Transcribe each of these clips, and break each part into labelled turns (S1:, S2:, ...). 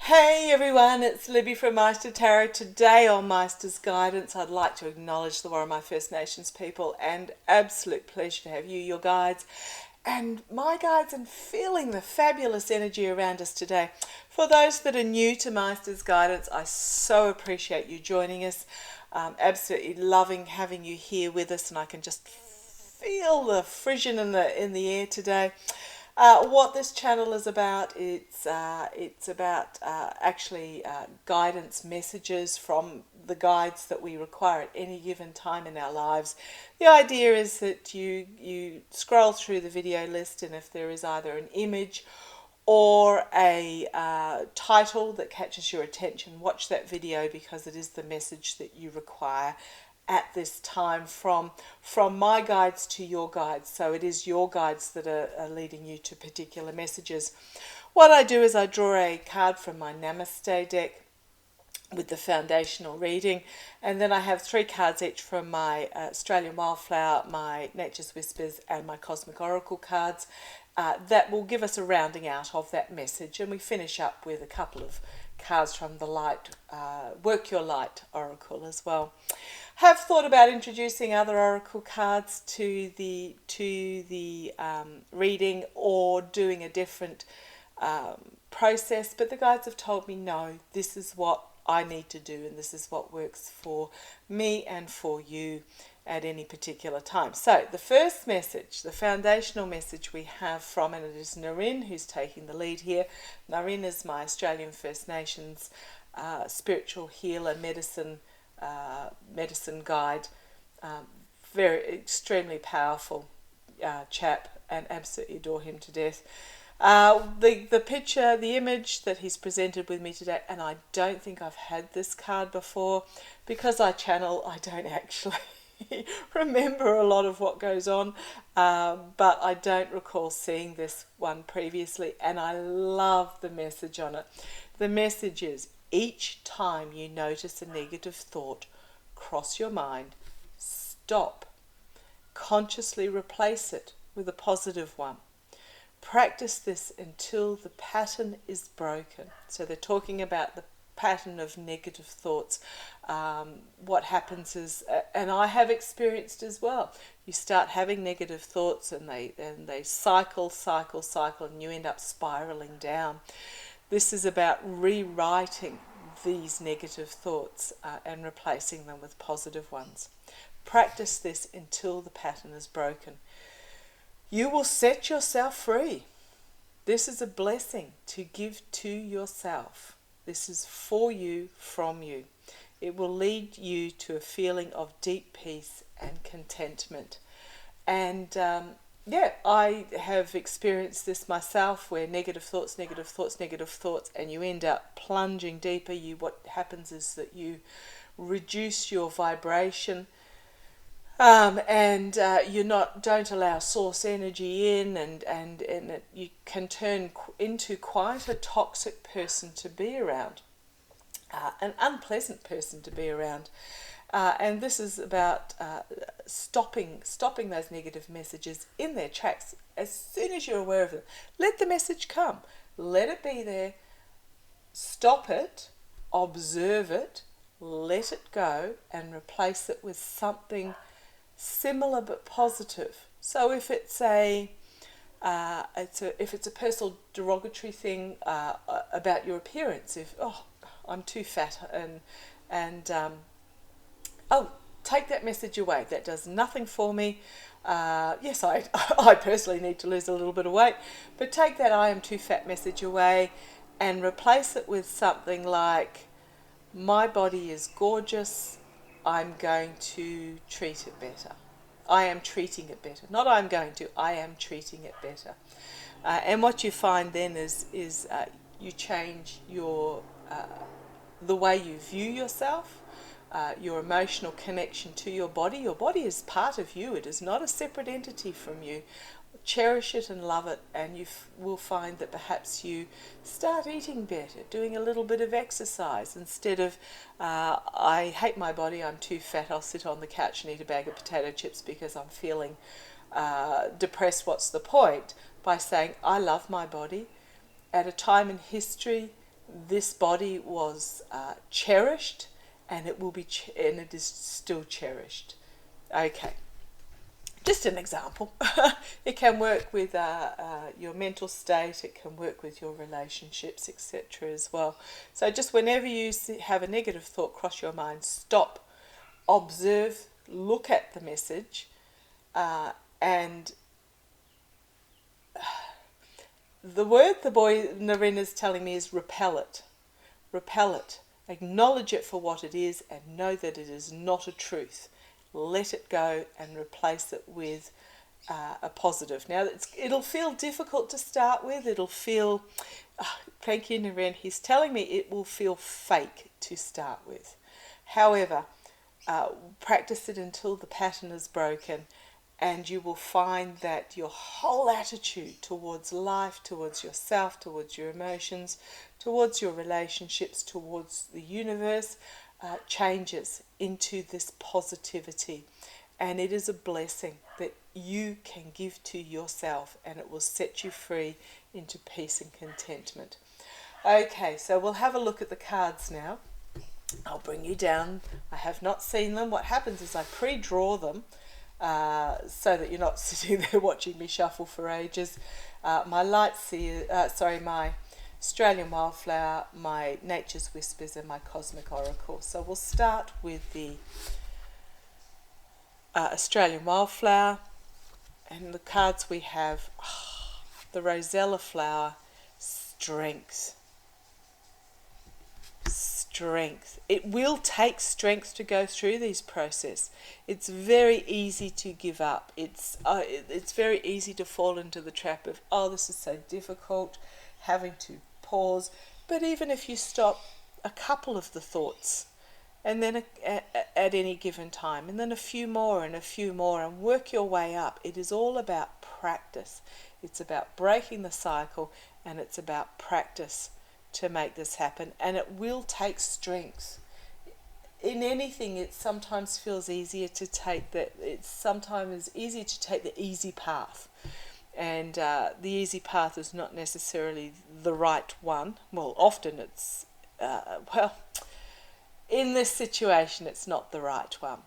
S1: Hey everyone, it's Libby from Master Tarot. Today on Master's Guidance, I'd like to acknowledge the Worimi First Nations people and absolute pleasure to have you, your guides, and my guides, and feeling the fabulous energy around us today. For those that are new to Master's Guidance, I so appreciate you joining us. Absolutely loving having you here with us, and I can just feel the frisson in the air today. What this channel is about, it's about guidance messages from the guides that we require at any given time in our lives. The idea is that you scroll through the video list, and if there is either an image or a title that catches your attention, watch that video, because it is the message that you require at this time from my guides to your guides. So it is your guides that are leading you to particular messages. What I do is I draw a card from my Namaste deck with the foundational reading, and then I have 3 cards each from my Australian Wildflower, my Nature's Whispers, and my Cosmic Oracle cards. That will give us a rounding out of that message, and we finish up with a couple of cards from the Light, Work Your Light Oracle as well. Have thought about introducing other oracle cards to the reading, or doing a different process, but the guides have told me no, this is what I need to do, and this is what works for me and for you at any particular time. So the first message, the foundational message we have from, and it is Ngariin who's taking the lead here. Ngariin is my Australian First Nations spiritual healer, medicine guide, very extremely powerful chap, and absolutely adore him to death. The picture, the image that he's presented with me today, and I don't think I've had this card before, because I channel, I don't actually remember a lot of what goes on, but I don't recall seeing this one previously, and I love the message on it. The message is, each time you notice a negative thought cross your mind, stop, consciously replace it with a positive one. Practice this until the pattern is broken. So they're talking about the pattern of negative thoughts. What happens is, and I have experienced as well, you start having negative thoughts, and they cycle, and you end up spiraling down. This is about rewriting these negative thoughts and replacing them with positive ones. Practice this until the pattern is broken. You will set yourself free. This is a blessing to give to yourself. This is for you, from you. It will lead you to a feeling of deep peace and contentment. And I have experienced this myself, where negative thoughts, and you end up plunging deeper. What happens is that you reduce your vibration, and you don't allow source energy in, and you can turn into quite a toxic person to be around, an unpleasant person to be around. And this is about stopping those negative messages in their tracks as soon as you're aware of them. Let the message come. Let it be there. Stop it. Observe it. Let it go, and replace it with something similar but positive. So if it's a personal derogatory thing about your appearance, if I'm too fat, and take that message away. That does nothing for me. Yes, I personally need to lose a little bit of weight, but take that I am too fat message away, and replace it with something like, my body is gorgeous, I'm going to treat it better. I am treating it better. Not I'm going to, I am treating it better. And what you find then is you change the way you view yourself, your emotional connection to your body. Your body is part of you. It is not a separate entity from you. Cherish it and love it, and you will find that perhaps you start eating better, doing a little bit of exercise, instead of I hate my body, I'm too fat, I'll sit on the couch and eat a bag of potato chips because I'm feeling depressed. What's the point? By saying, I love my body. At a time in history, this body was cherished, and it will be, and it is still cherished. Okay, just an example. It can work with your mental state. It can work with your relationships, etc. as well. So just whenever you have a negative thought cross your mind, stop, observe, look at the message, and the word the boy Ngariin is telling me is repel it. Repel it. Acknowledge it for what it is and know that it is not a truth. Let it go and replace it with a positive. Now, it'll feel difficult to start with. It'll feel, thank you, Ngariin, he's telling me it will feel fake to start with. However, practice it until the pattern is broken, and you will find that your whole attitude towards life, towards yourself, towards your emotions, towards your relationships, towards the universe, changes into this positivity. And it is a blessing that you can give to yourself, and it will set you free into peace and contentment. Okay, so we'll have a look at the cards now. I'll bring you down. I have not seen them. What happens is I pre-draw them so that you're not sitting there watching me shuffle for ages. My my Australian Wildflower, my Nature's Whispers, and my Cosmic Oracle. So we'll start with the Australian Wildflower, and the cards we have, the Rosella Flower, Strength. Strength. It will take strength to go through these process. It's very easy to give up. It's very easy to fall into the trap of, this is so difficult, having to pause. But even if you stop a couple of the thoughts, and then at any given time, and then a few more and a few more, and work your way up. It is all about practice. It's about breaking the cycle, and it's about practice to make this happen, and it will take strength. In anything, it sometimes feels easier to take the easy path, and the easy path is not necessarily the right one. Well, often it's in this situation, it's not the right one.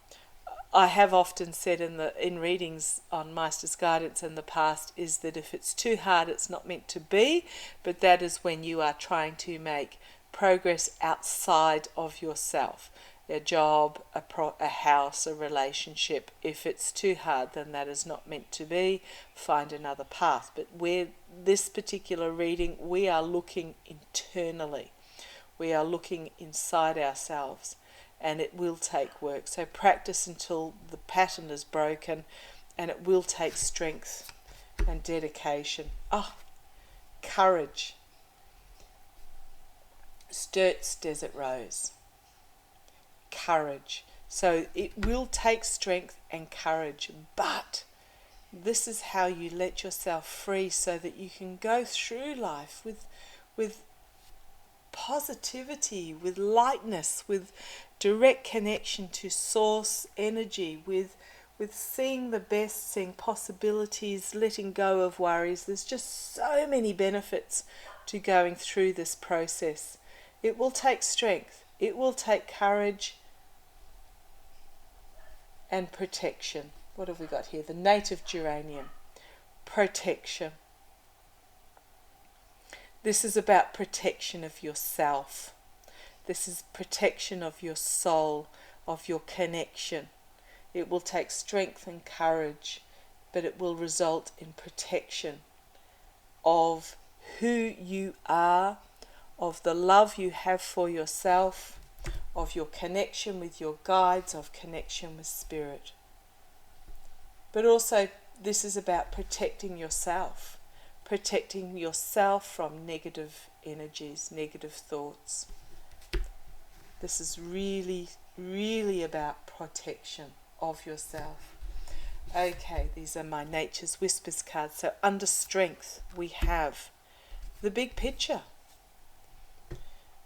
S1: I have often said in readings on Meister's guidance in the past is that if it's too hard, it's not meant to be, but that is when you are trying to make progress outside of yourself. A job, a house, a relationship. If it's too hard, then that is not meant to be. Find another path. But where this particular reading, we are looking internally. We are looking inside ourselves. And it will take work. So practice until the pattern is broken, and it will take strength and dedication. Courage. Sturt's Desert Rose. Courage. So it will take strength and courage, but this is how you let yourself free so that you can go through life with positivity, with lightness, with direct connection to source energy, with seeing the best, seeing possibilities, letting go of worries. There's just so many benefits to going through this process. It will take strength, it will take courage and protection. What have we got here? The native geranium. Protection. This is about protection of yourself. This is protection of your soul, of your connection. It will take strength and courage, but it will result in protection of who you are, of the love you have for yourself, of your connection with your guides, of connection with spirit. But also, this is about protecting yourself from negative energies, negative thoughts. This is really, really about protection of yourself. Okay, these are my Nature's Whispers cards. So under strength, we have the big picture.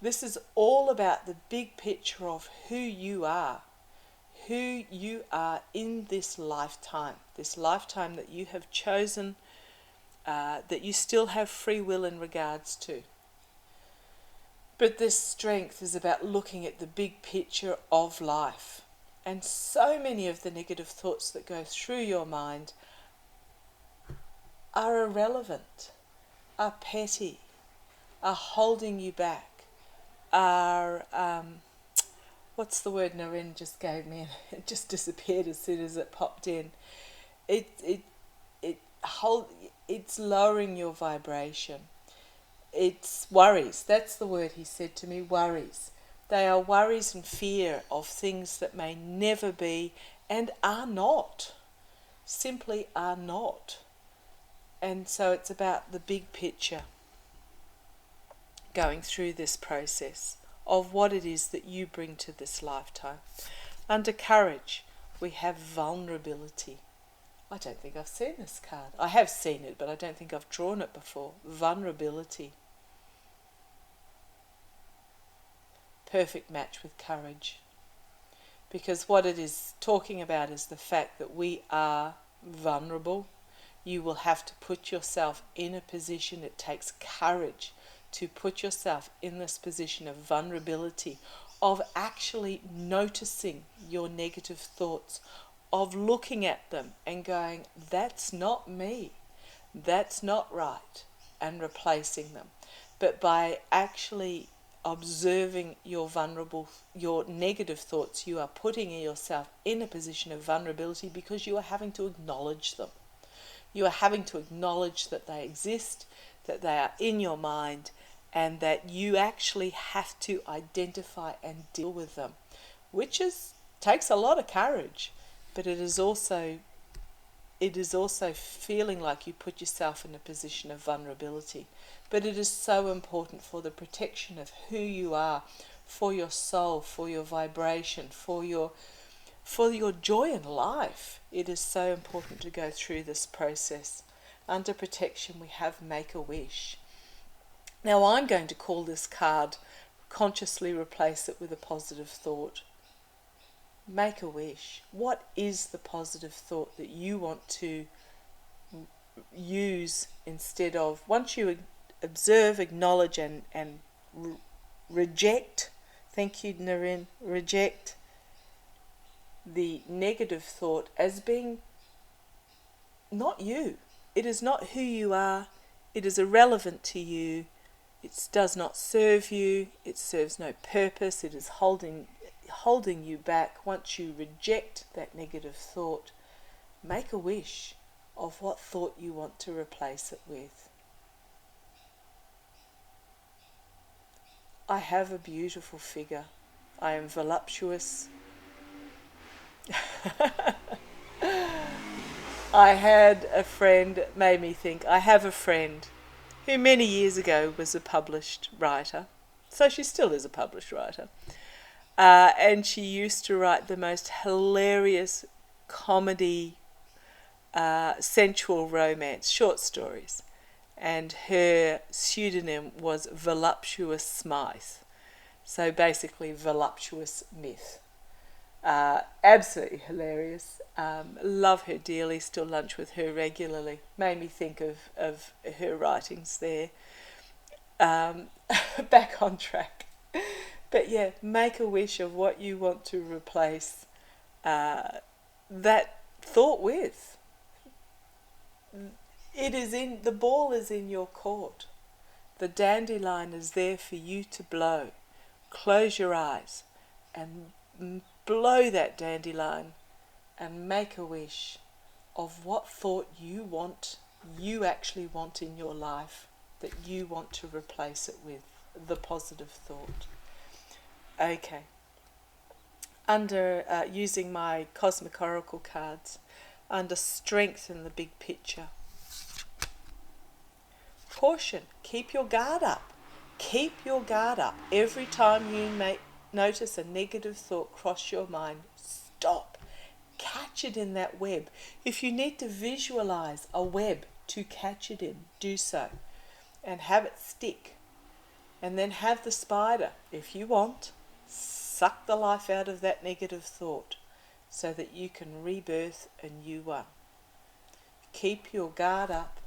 S1: This is all about the big picture of who you are in this lifetime that you have chosen, that you still have free will in regards to. But this strength is about looking at the big picture of life. And so many of the negative thoughts that go through your mind are irrelevant, are petty, are holding you back, are, what's the word Ngariin just gave me? It just disappeared as soon as it popped in. It's lowering your vibration. It's worries. That's the word he said to me, worries. They are worries and fear of things that may never be and are not. Simply are not. And so it's about the big picture, going through this process of what it is that you bring to this lifetime. Under courage, we have vulnerability. I don't think I've seen this card. I have seen it, but I don't think I've drawn it before. Vulnerability. Perfect match with courage. Because what it is talking about is the fact that we are vulnerable. You will have to put yourself in a position, it takes courage to put yourself in this position of vulnerability, of actually noticing your negative thoughts, of looking at them and going, that's not me, that's not right, and replacing them. But by actually observing your negative thoughts, you are putting yourself in a position of vulnerability because you are having to acknowledge them. You are having to acknowledge that they exist, that they are in your mind, and that you actually have to identify and deal with them, which takes a lot of courage, but it is also feeling like you put yourself in a position of vulnerability. But it is so important for the protection of who you are, for your soul, for your vibration, for your joy in life. It is so important to go through this process. Under protection, we have Make-A-Wish. Now I'm going to call this card, consciously replace it with a positive thought. Make a wish. What is the positive thought that you want to use instead of, once you observe, acknowledge and reject, thank you Ngariin, reject the negative thought as being not you. It is not who you are. It is irrelevant to you. It does not serve you. It serves no purpose. It is holding you back. Once you reject that negative thought, make a wish of what thought you want to replace it with. I have a beautiful figure. I am voluptuous. I had a friend, made me think, I have a friend who many years ago was a published writer. So she still is a published writer. And she used to write the most hilarious comedy, sensual romance, short stories. And her pseudonym was Voluptuous Smythe. So basically, voluptuous myth. Absolutely hilarious. Love her dearly, still lunch with her regularly. Made me think of her writings there. Back on track. But yeah, make a wish of what you want to replace that thought with. The ball is in your court. The dandelion is there for you to blow. Close your eyes and blow that dandelion and make a wish of what thought you actually want in your life, that you want to replace it with, the positive thought. Okay. Under using my Cosmic Oracle cards, under strength in the big picture. Caution, keep your guard up. Keep your guard up. Every time you notice a negative thought cross your mind, stop. Catch it in that web. If you need to visualize a web to catch it in, do so. And have it stick. And then have the spider, if you want, suck the life out of that negative thought so that you can rebirth a new one. Keep your guard up.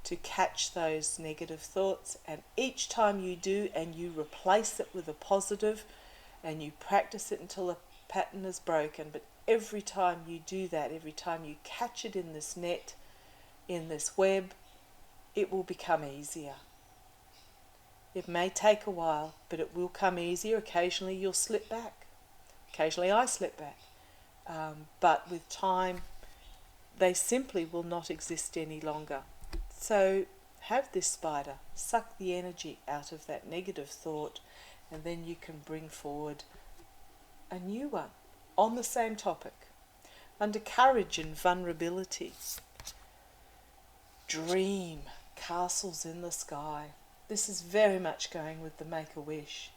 S1: to catch those negative thoughts, and each time you do and you replace it with a positive and you practice it until the pattern is broken, but every time you do that, every time you catch it in this net, in this web, it will become easier. It may take a while, but it will come easier. Occasionally you'll slip back. Occasionally I slip back. But with time, they simply will not exist any longer. So have this spider, suck the energy out of that negative thought, and then you can bring forward a new one on the same topic. Under courage and vulnerability, dream castles in the sky. This is very much going with the Make-A-Wish.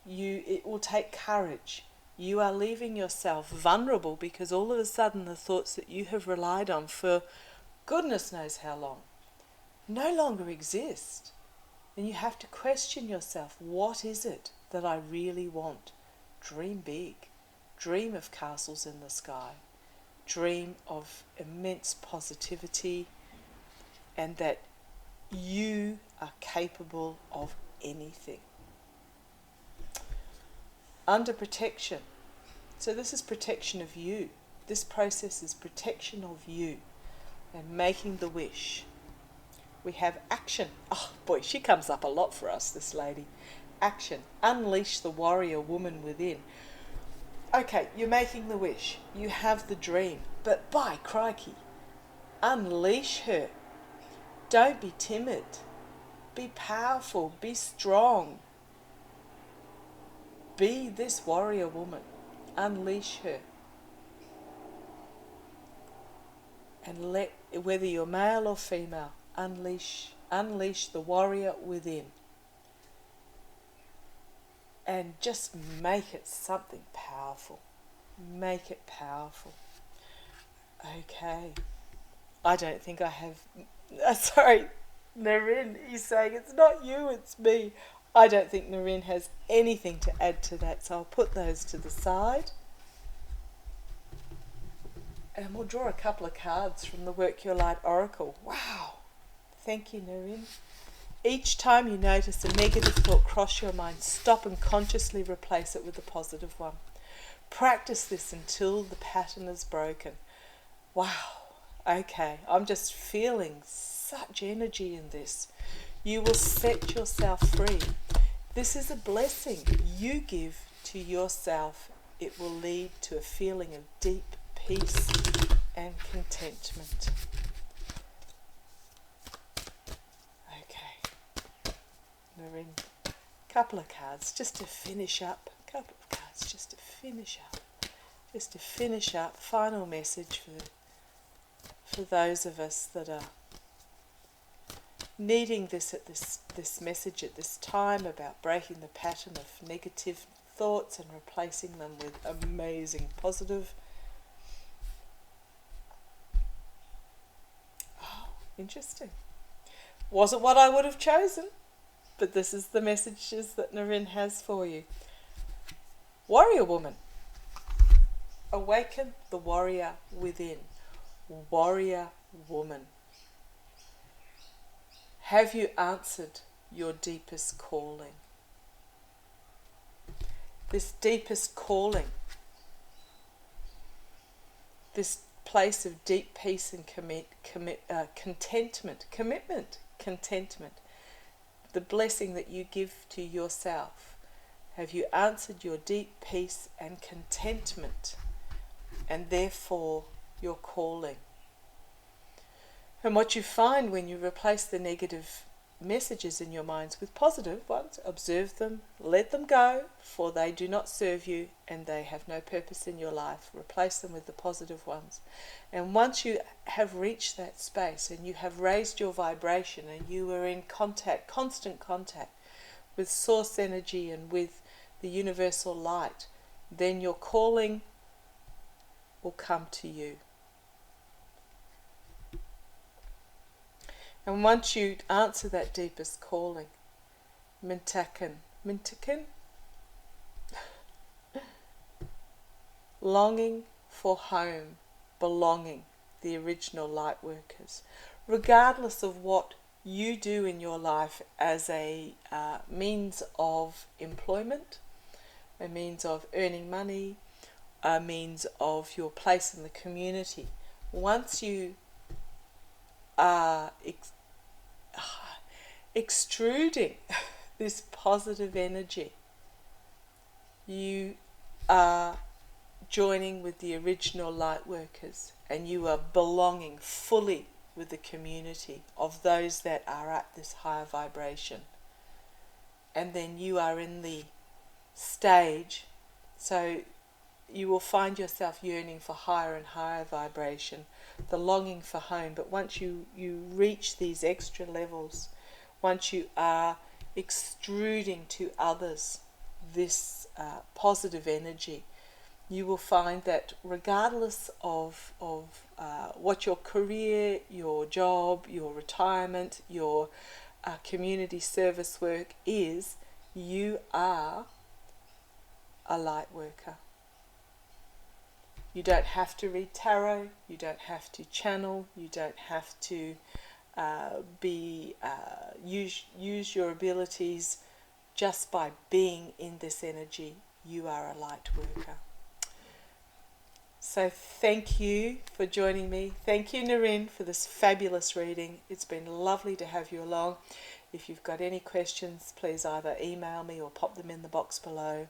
S1: It will take courage. You are leaving yourself vulnerable because all of a sudden the thoughts that you have relied on for goodness knows how long no longer exist. And you have to question yourself, what is it that I really want? Dream big. Dream of castles in the sky. Dream of immense positivity, and that you are capable of anything. Under protection. So this is protection of you. This process is protection of you and making the wish. We have action. Oh boy, she comes up a lot for us, this lady. Action. Unleash the warrior woman within. Okay, you're making the wish. You have the dream. But by crikey, unleash her. Don't be timid. Be powerful. Be strong. Be this warrior woman. Unleash her. And let, whether you're male or female, unleash the warrior within. And just make it something powerful. Make it powerful. Okay. I don't think I have... sorry, Ngariin, he's saying it's not you, it's me. I don't think Ngariin has anything to add to that, so I'll put those to the side. And we'll draw a couple of cards from the Work Your Light Oracle. Wow. Thank you, Ngariin. Each time you notice a negative thought cross your mind, stop and consciously replace it with a positive one. Practice this until the pattern is broken. Wow. Okay. I'm just feeling such energy in this. You will set yourself free. This is a blessing you give to yourself. It will lead to a feeling of deep peace and contentment. Okay, Ngariin, couple of cards just to finish up. Couple of cards just to finish up. Just to finish up. Final message for those of us that are needing this message at this time about breaking the pattern of negative thoughts and replacing them with amazing positive. Oh, interesting. Wasn't what I would have chosen, but this is the messages that Ngariin has for you. Warrior woman. Awaken the warrior within. Warrior woman. Have you answered your deepest calling? This deepest calling, this place of deep peace and contentment, the blessing that you give to yourself. Have you answered your deep peace and contentment, and therefore your calling? And what you find when you replace the negative messages in your minds with positive ones, observe them, let them go, for they do not serve you and they have no purpose in your life. Replace them with the positive ones. And once you have reached that space and you have raised your vibration and you are in contact, constant contact with source energy and with the universal light, then your calling will come to you. And once you answer that deepest calling, Mintakan, longing for home, belonging, the original light workers, regardless of what you do in your life as a means of employment, a means of earning money, a means of your place in the community. Once you are extruding this positive energy, you are joining with the original light workers, and you are belonging fully with the community of those that are at this higher vibration. And then you are in the stage, so you will find yourself yearning for higher and higher vibration, the longing for home. But once you reach these extra levels, once you are extruding to others this positive energy, you will find that regardless of what your career, your job, your retirement, your community service work is, you are a light worker. You don't have to read tarot, you don't have to channel, you don't have to use your abilities. Just by being in this energy, you are a light worker. So thank you for joining me. Thank you, Ngariin, for this fabulous reading. It's been lovely to have you along. If you've got any questions, please either email me or pop them in the box below.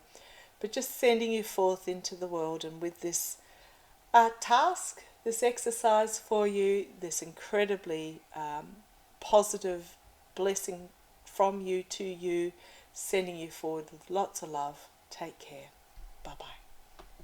S1: But just sending you forth into the world, and with this task, this exercise for you, this incredibly positive blessing from you to you, sending you forward with lots of love. Take care. Bye-bye.